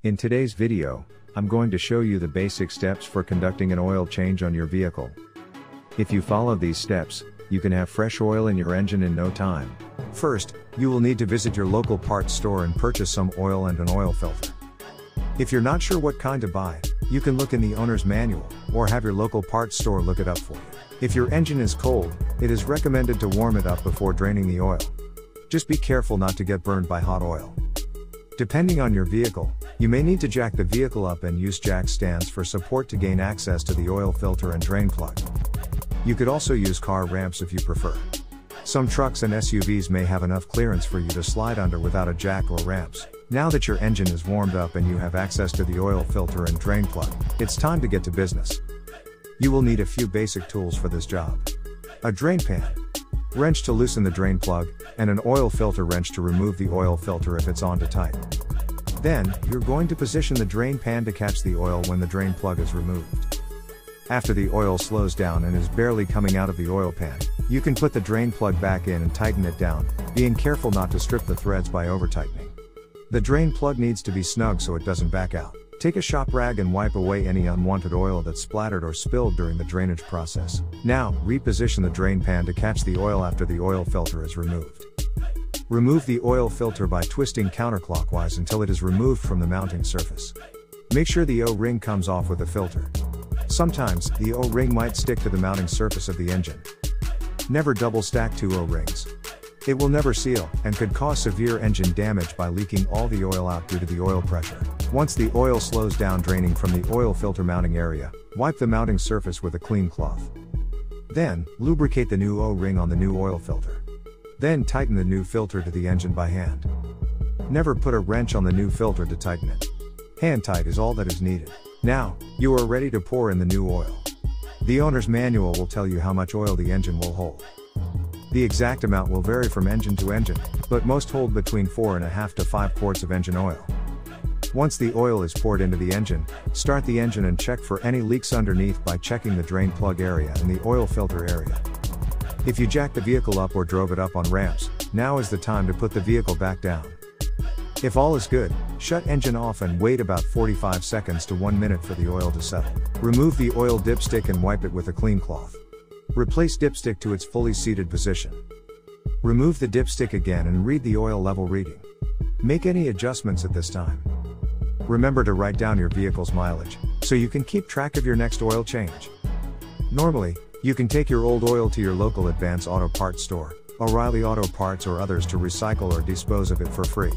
In today's video, I'm going to show you the basic steps for conducting an oil change on your vehicle. If you follow these steps, you can have fresh oil in your engine in no time. First, you will need to visit your local parts store and purchase some oil and an oil filter. If you're not sure what kind to buy, you can look in the owner's manual, or have your local parts store look it up for you. If your engine is cold, it is recommended to warm it up before draining the oil. Just be careful not to get burned by hot oil. Depending on your vehicle, you may need to jack the vehicle up and use jack stands for support to gain access to the oil filter and drain plug. You could also use car ramps if you prefer. Some trucks and SUVs may have enough clearance for you to slide under without a jack or ramps. Now that your engine is warmed up and you have access to the oil filter and drain plug, it's time to get to business. You will need a few basic tools for this job. A drain pan, wrench to loosen the drain plug, and an oil filter wrench to remove the oil filter if it's on too tight. Then, you're going to position the drain pan to catch the oil when the drain plug is removed. After the oil slows down and is barely coming out of the oil pan, you can put the drain plug back in and tighten it down, being careful not to strip the threads by over-tightening. The drain plug needs to be snug so it doesn't back out. Take a shop rag and wipe away any unwanted oil that splattered or spilled during the drainage process. Now, reposition the drain pan to catch the oil after the oil filter is removed. Remove the oil filter by twisting counterclockwise until it is removed from the mounting surface. Make sure the O-ring comes off with the filter. Sometimes, the O-ring might stick to the mounting surface of the engine. Never double stack two O-rings. It will never seal, and could cause severe engine damage by leaking all the oil out due to the oil pressure. Once the oil slows down draining from the oil filter mounting area, wipe the mounting surface with a clean cloth. Then, lubricate the new O-ring on the new oil filter. Then tighten the new filter to the engine by hand. Never put a wrench on the new filter to tighten it. Hand tight is all that is needed. Now, you are ready to pour in the new oil. The owner's manual will tell you how much oil the engine will hold. The exact amount will vary from engine to engine, but most hold between 4.5 to 5 quarts of engine oil. Once the oil is poured into the engine, start the engine and check for any leaks underneath by checking the drain plug area and the oil filter area. If you jacked the vehicle up or drove it up on ramps, now is the time to put the vehicle back down. If all is good, shut engine off and wait about 45 seconds to 1 minute for the oil to settle. Remove the oil dipstick and wipe it with a clean cloth. Replace dipstick to its fully seated position. Remove the dipstick again and read the oil level reading. Make any adjustments at this time. Remember to write down your vehicle's mileage, so you can keep track of your next oil change. Normally, you can take your old oil to your local Advance Auto Parts store, O'Reilly Auto Parts or others to recycle or dispose of it for free.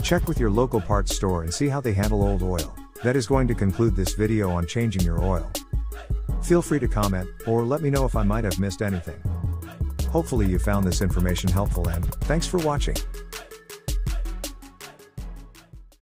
Check with your local parts store and see how they handle old oil. That is going to conclude this video on changing your oil. Feel free to comment, or let me know if I might have missed anything. Hopefully you found this information helpful and, thanks for watching.